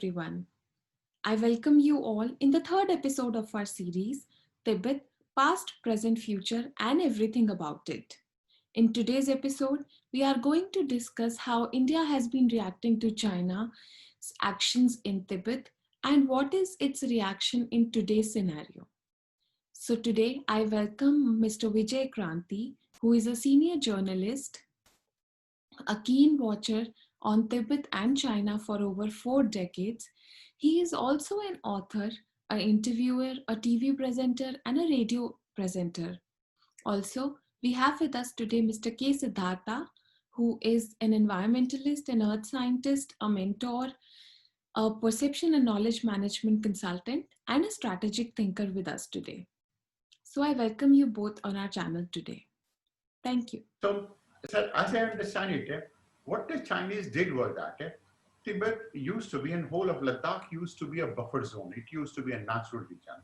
everyone. I welcome you all in the third episode of our series, Tibet Past, Present, Future, and Everything About It. In today's episode, we are going to discuss how India has been reacting to China's actions in Tibet and what is its reaction in today's scenario. So, today I welcome Mr. Vijay Kranti, who is a senior journalist, a keen watcher on Tibet and China for over 4 decades. He is also an author, an interviewer, a TV presenter, and a radio presenter. Also, we have with us today Mr. K. Siddhartha, who is an environmentalist, an earth scientist, a mentor, a perception and knowledge management consultant, and a strategic thinker with us today. So, I welcome you both on our channel today. Thank you. So, sir, as I understand it, what the Chinese did was that Tibet used to be, and whole of Ladakh used to be a buffer zone. It used to be a natural region.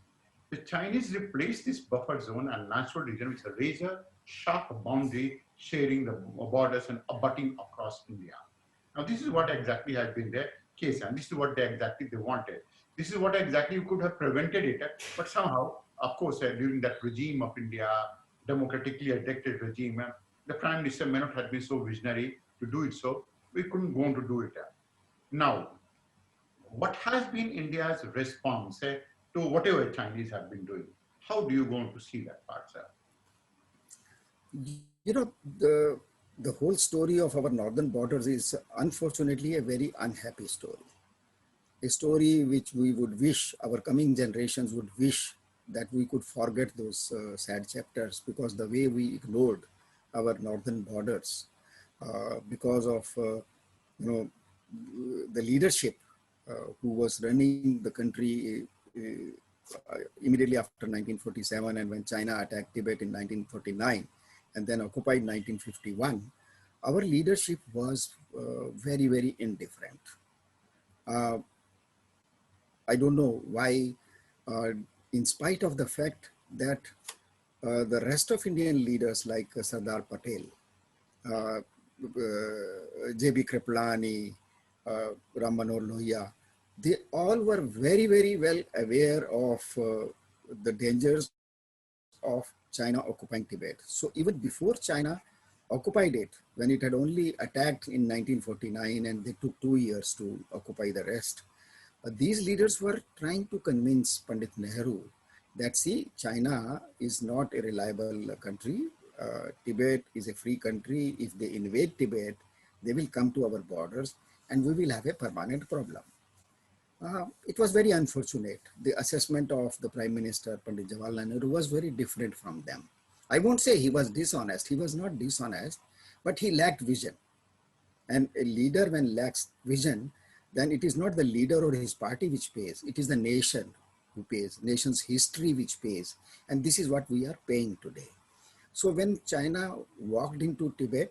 The Chinese replaced this buffer zone and natural region with a razor sharp boundary sharing the borders and abutting across India. Now, this is what exactly has been their case, and this is what exactly they wanted. This is what exactly you could have prevented it, but somehow, of course, during that regime of India, democratically elected regime, the Prime Minister may not have been so visionary to do it, so we couldn't go on to do it. Now, what has been India's response to whatever Chinese have been doing? How do you go on to see that part, sir? You know, the whole story of our northern borders is unfortunately a very unhappy story. A story which we would wish, our coming generations would wish that we could forget those sad chapters, because the way we ignored our northern borders because of, the leadership who was running the country immediately after 1947, and when China attacked Tibet in 1949 and then occupied 1951, our leadership was very, very indifferent. I don't know why, in spite of the fact that the rest of Indian leaders like Sardar Patel, J.B. Kripalani, Ram Manohar Lohia, they all were very, very well aware of the dangers of China occupying Tibet. So even before China occupied it, when it had only attacked in 1949 and they took 2 years to occupy the rest, these leaders were trying to convince Pandit Nehru that, see, China is not a reliable country. Tibet is a free country. If they invade Tibet, they will come to our borders and we will have a permanent problem. It was very unfortunate. The assessment of the Prime Minister, Pandit Jawaharlal Nehru, was very different from them. I won't say he was dishonest. He was not dishonest, but he lacked vision. And a leader, when lacks vision, then it is not the leader or his party which pays. It is the nation who pays, nation's history which pays. And this is what we are paying today. So when China walked into Tibet,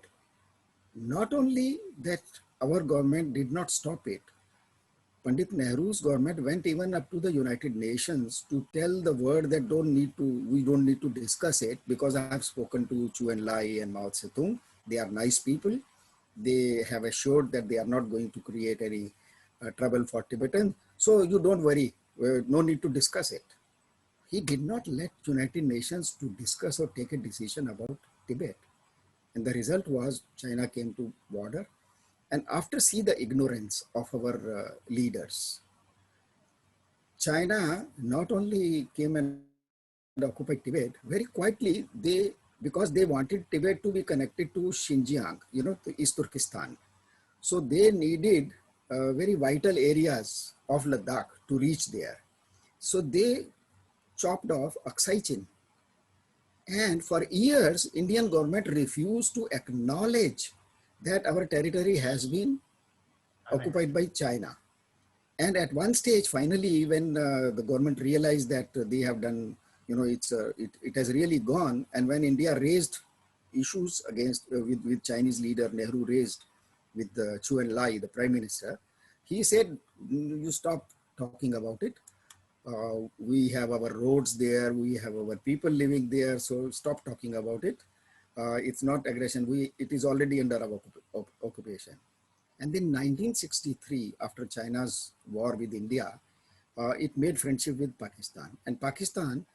not only that our government did not stop it, Pandit Nehru's government went even up to the United Nations to tell the world that we don't need to discuss it, because I have spoken to Chu Enlai and Mao Zedong. They are nice people. They have assured that they are not going to create any trouble for Tibetans. So you don't worry, no need to discuss it. He did not let United Nations to discuss or take a decision about Tibet. And the result was China came to border. And after see the ignorance of our leaders, China not only came and occupied Tibet, very quietly, because they wanted Tibet to be connected to Xinjiang, to East Turkestan. So they needed very vital areas of Ladakh to reach there. So they chopped off Aksai Chin. And for years, Indian government refused to acknowledge that our territory has been occupied by China. And at one stage, finally, when the government realized that they have done, it has really gone. And when India raised issues against, with Chinese leader Nehru raised with Chu Enlai, the Prime Minister, he said, you stop talking about it. We have our roads there, we have our people living there, so stop talking about it. It's not aggression, it is already under our occupation. And then 1963, after China's war with India, it made friendship with Pakistan. And Pakistan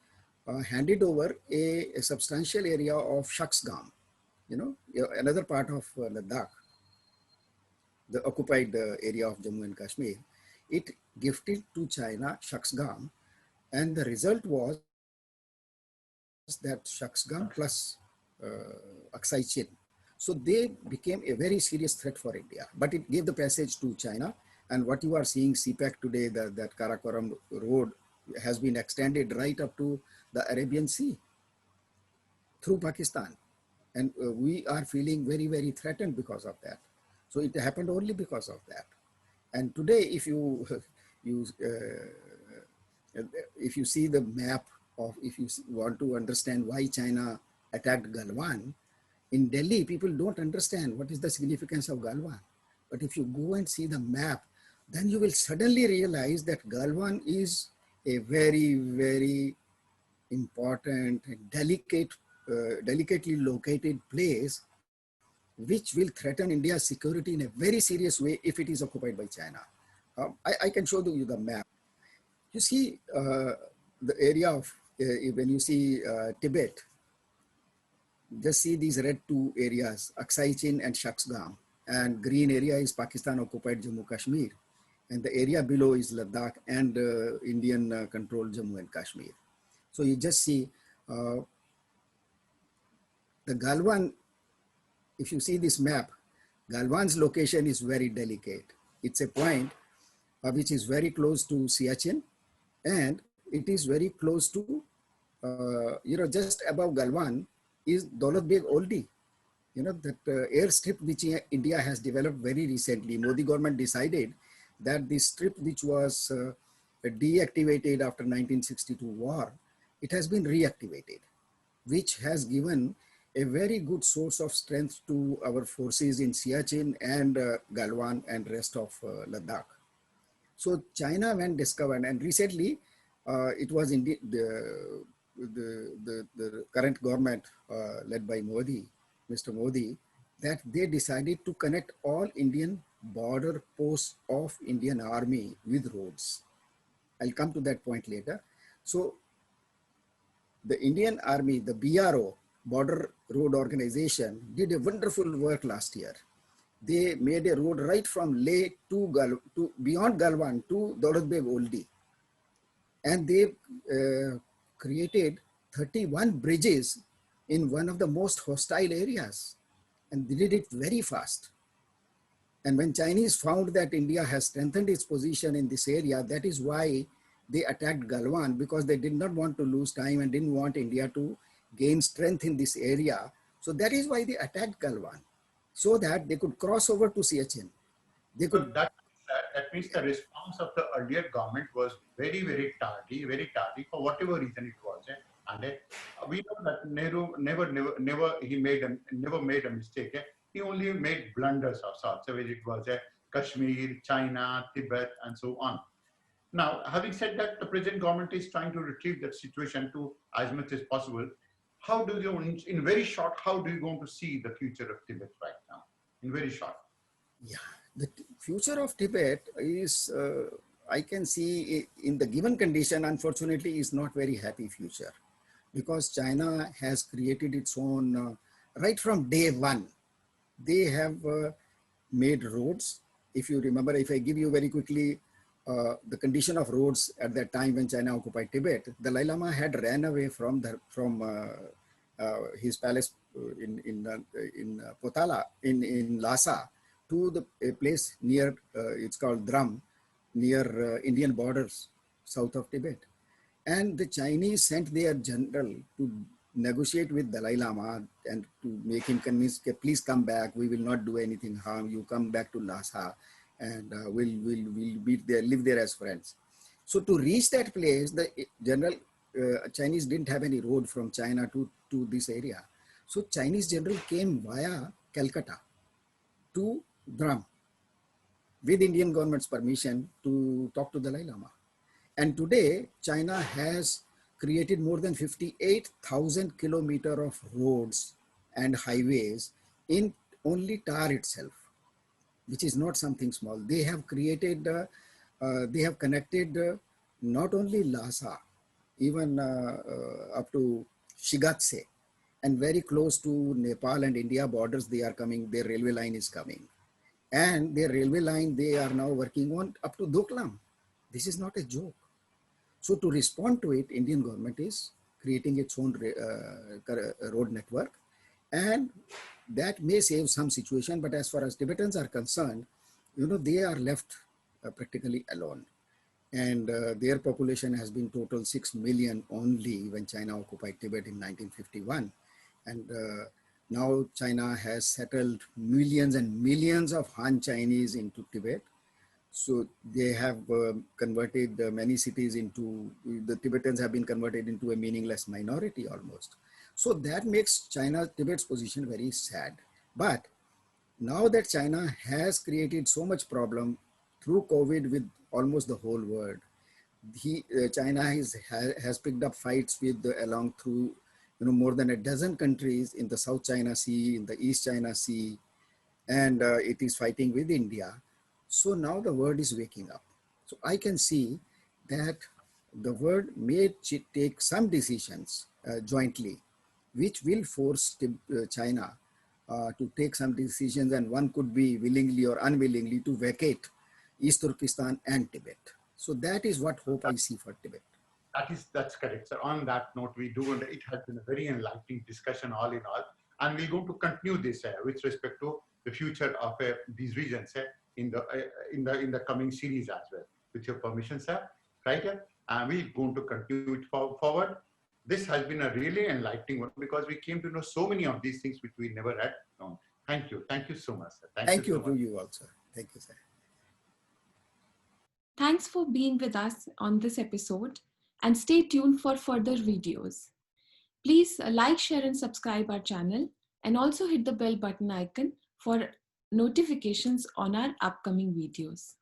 handed over a substantial area of Shaksgam, another part of Ladakh, the occupied area of Jammu and Kashmir. It gifted to China Shaksgam, and the result was that Shaksgam plus Aksai Chin. So they became a very serious threat for India, but it gave the passage to China. And what you are seeing, CPEC today, that Karakoram road has been extended right up to the Arabian Sea through Pakistan. And we are feeling very, very threatened because of that. So it happened only because of that. And today, if you you if you see the map of, if you want to understand why China attacked Galwan, in Delhi, people don't understand what is the significance of Galwan. But if you go and see the map, then you will suddenly realize that Galwan is a very, very important, delicately located place, which will threaten India's security in a very serious way if it is occupied by China. I can show you the map. You see the area of, when you see Tibet, just see these red two areas, Aksai Chin and Shaksgam. And green area is Pakistan occupied Jammu Kashmir. And the area below is Ladakh and Indian controlled Jammu and Kashmir. So you just see the Galwan, if you see this map, Galwan's location is very delicate. It's a point which is very close to Siachen, and it is very close to, just above Galwan is Daulat Beg Oldi. That airstrip which India has developed very recently. Modi government decided that the strip which was deactivated after 1962 war, it has been reactivated, which has given a very good source of strength to our forces in Siachen and Galwan and rest of Ladakh. So China, when discovered, and recently it was indeed the current government led by Modi, Mr. Modi, that they decided to connect all Indian border posts of Indian Army with roads. I'll come to that point later. So the Indian Army, the BRO, Border Road Organization, did a wonderful work last year. They made a road right from Leh to beyond Galwan to Daulat Beg Oldi. And they created 31 bridges in one of the most hostile areas. And they did it very fast. And when Chinese found that India has strengthened its position in this area, that is why they attacked Galwan, because they did not want to lose time and didn't want India to gain strength in this area. So that is why they attacked Galwan, so that they could cross over to Siachen. They could. So that means the response of the earlier government was very, very tardy for whatever reason it was. And we know that Nehru never made a mistake. He only made blunders of sorts, whether it was Kashmir, China, Tibet, and so on. Now, having said that, the present government is trying to retrieve that situation to as much as possible. How do you, in very short, how do you going to see the future of Tibet right now? In very short. Yeah, the future of Tibet is, I can see in the given condition, unfortunately, is not very happy future, because China has created its own, right from day one. They have made roads. If you remember, if I give you very quickly, the condition of roads at that time when China occupied Tibet, the Dalai Lama had ran away from his palace in Potala, in Lhasa, to a place near, it's called Drum, near Indian borders, south of Tibet. And the Chinese sent their general to negotiate with Dalai Lama and to make him convince, please come back, we will not do anything harm, you come back to Lhasa, and we'll be there, live there as friends. So to reach that place, the general, Chinese didn't have any road from China to this area. So Chinese general came via Calcutta to Drum with Indian government's permission to talk to Dalai Lama. And today, China has created more than 58,000 kilometers of roads and highways in only Tar itself, which is not something small. They have created, they have connected not only Lhasa, even up to Shigatse, and very close to Nepal and India borders, they are coming, their railway line is coming. And their railway line, they are now working on up to Doklam. This is not a joke. So to respond to it, Indian government is creating its own road network, and that may save some situation. But as far as Tibetans are concerned, they are left practically alone. And their population has been total 6 million only when China occupied Tibet in 1951. And now China has settled millions and millions of Han Chinese into Tibet. So they have converted many cities into, the Tibetans have been converted into a meaningless minority almost. So that makes Tibet's position very sad. But now that China has created so much problem through COVID with almost the whole world, China has picked up fights with along through more than a dozen countries in the South China Sea, in the East China Sea, and it is fighting with India. So now the world is waking up. So I can see that the world may take some decisions jointly, which will force China to take some decisions, and one could be willingly or unwillingly to vacate East Turkestan and Tibet. So that is what hope I see for Tibet. That's correct, sir. On that note, it has been a very enlightening discussion all in all, and we're going to continue this with respect to the future of these regions in the coming series as well. With your permission, sir, right? And we're going to continue it forward. This has been a really enlightening one because we came to know so many of these things which we never had known. Thank you so much, sir. Thank you to you also. Thank you, sir. Thanks for being with us on this episode, and stay tuned for further videos. Please like, share and subscribe our channel, and also hit the bell button icon for notifications on our upcoming videos.